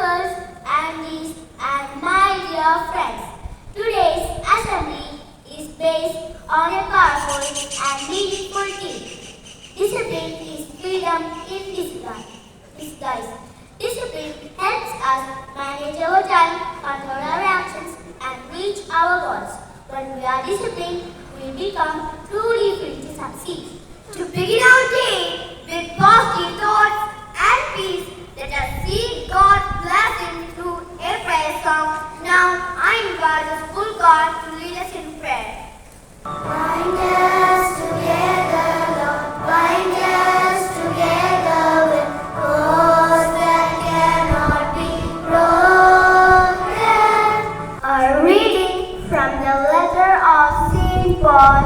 uncles, aunties, and my dear friends. Today's assembly is based on a powerful and meaningful theme. Discipline is freedom in disguise. Discipline helps us manage our time, control our actions, and reach our goals. When we are disciplined, we become truly free to succeed. To begin our day with positive thoughts and peace, let us seek God's blessing through a prayer song. Now I invite the school choir to lead us in prayer. Bind us together, Lord, bind us together with cords that cannot be broken. A reading from the letter of St. Paul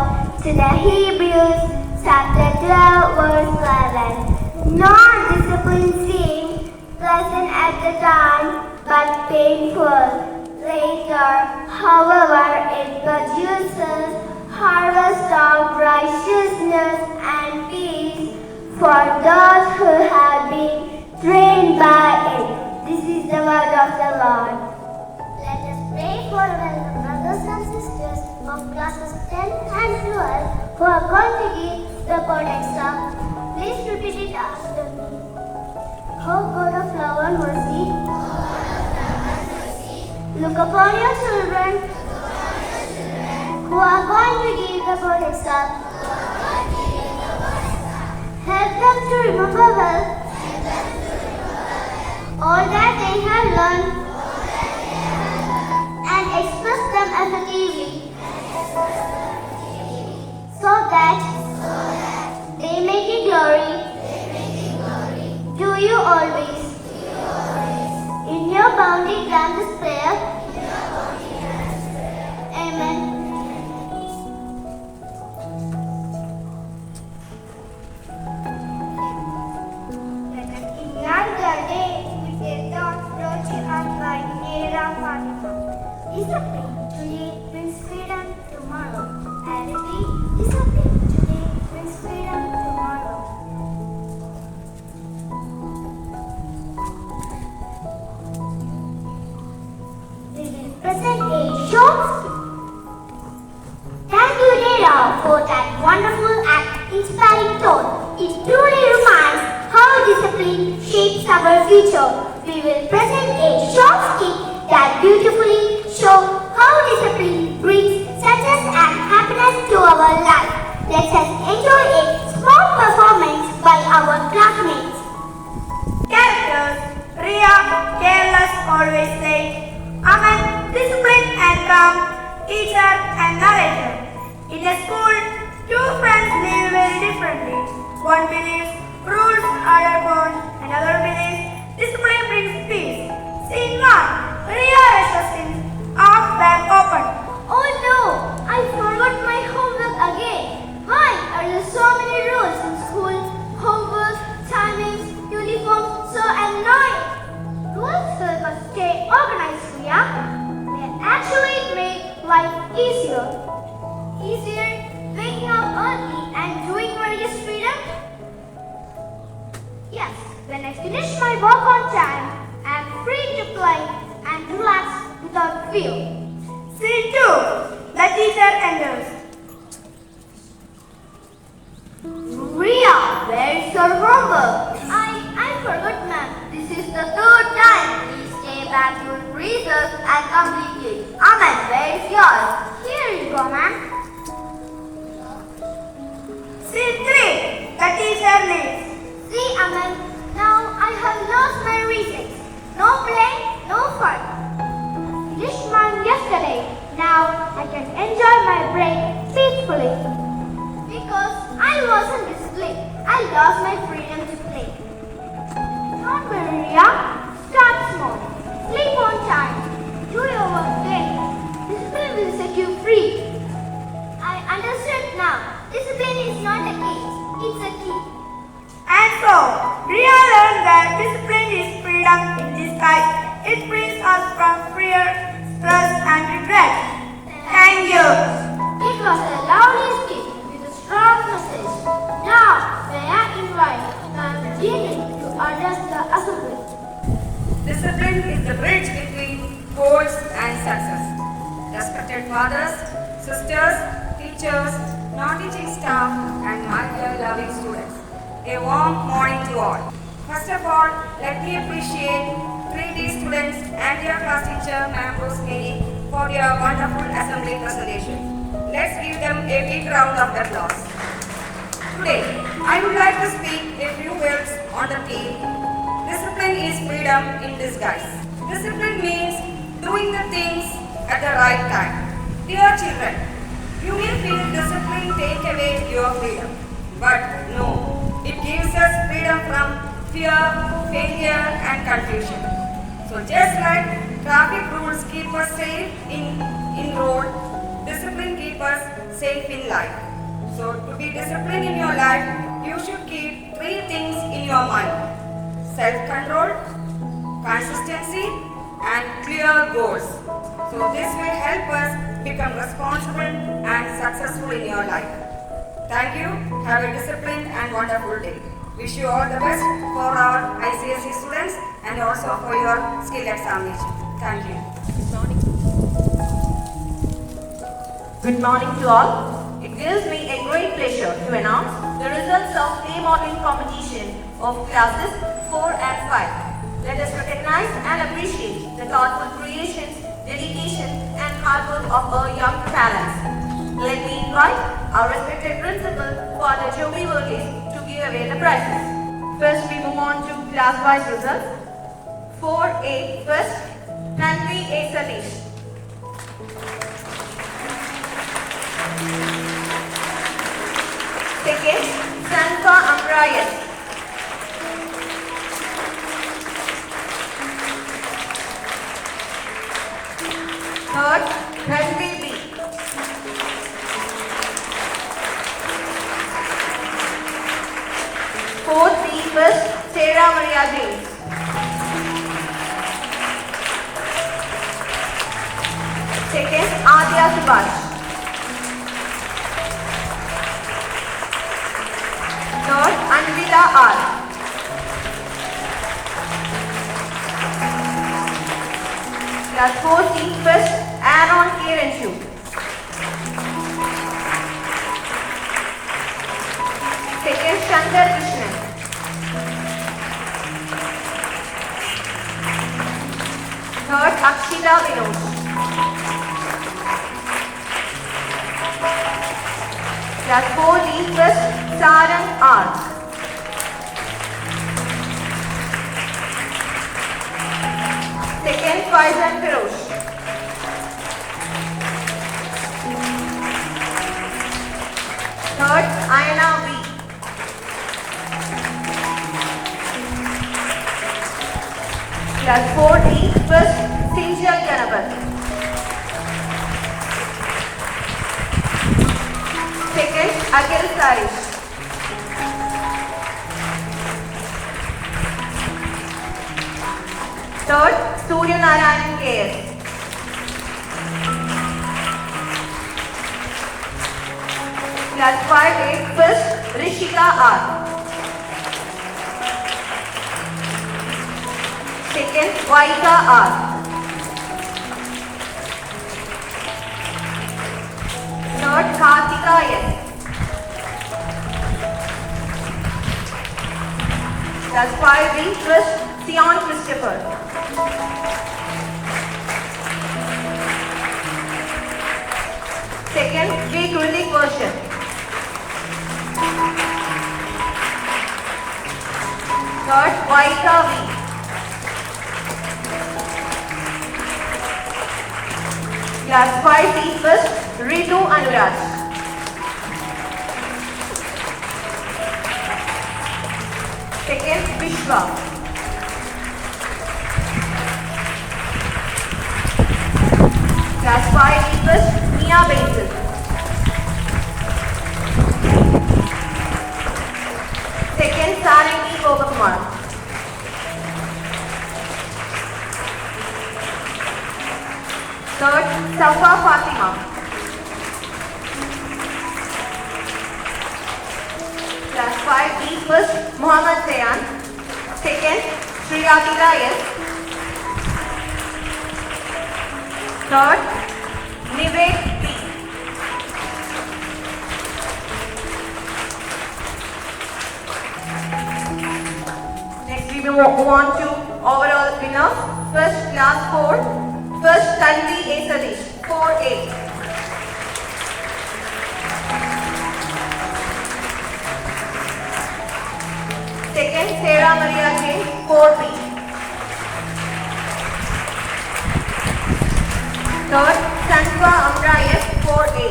to the Hebrews, chapter 12, verse 11. Not discipline seemed pleasant at the time, but painful. Later, however, it produces harvest of righteousness and peace for those who have been trained by it. This is the word of the Lord. Let us pray for our brothers and sisters of classes 10 and 12 who are going to give the board exam. Please repeat it after me. Oh God of love and mercy, look upon your children who are going to give the board exam. Help them to remember well all that they have learned and express them effectively so that they may give glory to you always. In your bounty grant this prayer. Amen. Let us ignite the day with a thought brought to us by Era Fatima. Discipline today brings freedom tomorrow. I repeat, discipline today brings freedom tomorrow. We will present a short skit. Thank you, Nera, for that wonderful and inspiring tone. It truly reminds how discipline shapes our future. We will present a short skit that beautifully shows how discipline brings success and happiness to our life. Let us enjoy a small performance by our classmates. Characters: Ria, careless, always late. Aman, disciplined and calm, teacher and narrator. In a school, two friends live very differently. One believes rules are born, another believes discipline brings peace. Scene 1. Ria rushes in, half bag open. Oh no, I forgot my homework again. Why are there so many rules in school? Homework, timings, uniforms, so annoying. Rules help us stay organized, Ria. They actually make life easier. Easier waking up early and doing various freedom? Yes, when I finish my work on time, I am free to play and relax without fear. Scene 2. The teacher enters. Ria, where is your homework? I forgot, ma'am. This is the third time. Please stay back to recess and complete it. Aman, where is yours? Here you go, ma'am. Scene 3. The teacher leaves. See, Aman, now I have lost my recess. No play, no fun. Finished mine yesterday. Now I can enjoy my break peacefully. Because I wasn't disciplined, I lost my freedom to play. Don't worry, Ria. Start small. Sleep on time. Do your work daily. Discipline will set you free. I understand now. Discipline is not a cage, it's a key. And so, Ria learned that discipline is freedom in disguise. It frees us from fear, stress and regret. Thank you. It was a lovely skit with a strong message. Now, may I invite Ma'am Jeannie to address the assembly. Discipline discipline is the bridge between goals and success. Respected fathers, sisters, teachers, non-teaching staff, and my dear loving students, a warm morning to all. First of all, let me appreciate 3D students and their class teacher, Ma'am Rosemary, for their wonderful assembly presentation. Let's give them a big round of applause. Today, I would like to speak a few words on the theme, discipline is freedom in disguise. Discipline means doing the things at the right time. Dear children, you may feel discipline take away your freedom, but no, it gives us freedom from fear, failure and confusion. So just like traffic rules keep us safe in road, discipline keep us safe in life. So to be disciplined in your life, you should keep 3 things in your mind: self-control, consistency and clear goals. So this will help us become responsible and successful in your life. Thank you. Have a disciplined and wonderful day. Wish you all the best for our ICSE students and also for your skill examination. Thank you. Good morning to all. It gives me a great pleasure to announce the results of clay modeling competition of classes 4 and 5. Let us recognize and appreciate the thoughtful creations, dedication and hard work of our young talents. Let me invite our respected principal, Father Joby Verghese, to give away the prizes. First we move on to class-wise results. 4A first and 3A Satish. Second, Sanfa Amrayat. Third, Ranveer B. Fourth, B first, Sarah Maria James. Second, Adya Subhash. Third, Anvita R. Class 4C first, Aaron K. Renshu. Second, Shankar Krishnan. Third, Akshita Vinod. Class 4D first, Sarang R. Second, Faizan Feroz. Third, Ayana V. Class 4D first, Sinjal Ganapat. Second, Akhil Sarish. Third, Surya Narayan KS. Class 5A first, Rishika R. Second, Vaika R. Third, Kartika S. Class 5B first, Sion Christopher. Second, J. Kritik version. Third, Vaika V. Class 5C first, Ritu Anuraj. Second, Vishwa. Class 5D first, Mia Basil. Second, Sarangi Gopakumar. Third, Safa Fatima. Class 5D first, Muhammad Zayan. Second, Shriyati S. Third, Nivek P. Next, we will move on to overall winners. First, class 4. First, Tanvi A. Sadish, 4A. Second, Sarah Maria J, 4B. Third, Sanfa Amra S, 4A.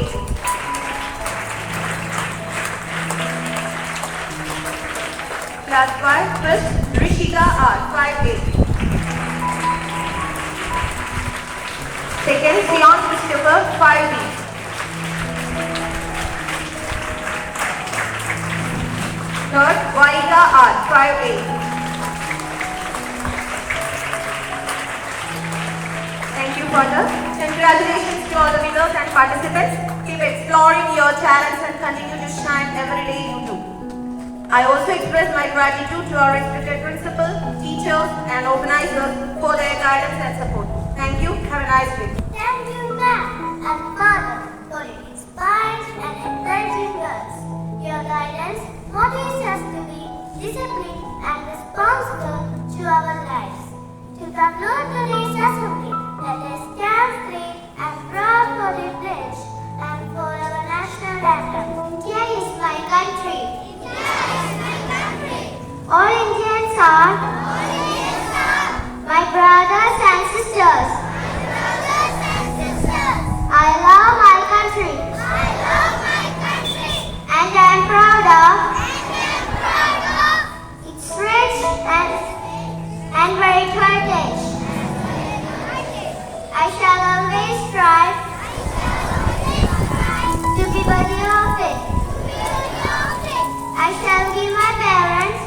Class 5, first, Rishika R, 5A. Second, Sion Christopher, 5B. Third, Vaika R, 5A. Thank you, Father. Congratulations to all the winners and participants. Keep exploring your talents and continue to shine every day you do. I also express my gratitude to our respected principal, teachers, and organizers for their guidance and support. Thank you. Have a nice day. Thank you, ma'am and father, for your inspiring and encouraging words. Your guidance motivates us to be disciplined and responsible to our lives. To conclude today's assembly, let us stand straight and proud for the pledge and for our national anthem. India is my country. India is my country. All Indians are. My brothers and sisters. I love my country. And I am proud of. Its rich and varied heritage. I shall always strive to be worthy of it. I shall give my parents,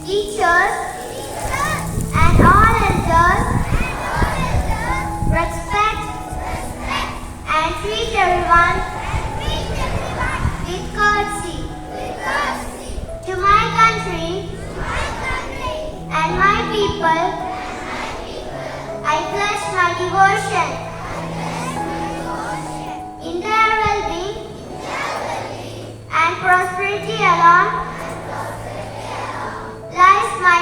teachers, and all elders respect and treat everyone with courtesy. To my country and my people, I pledge my devotion. In their well-being and prosperity alone lies my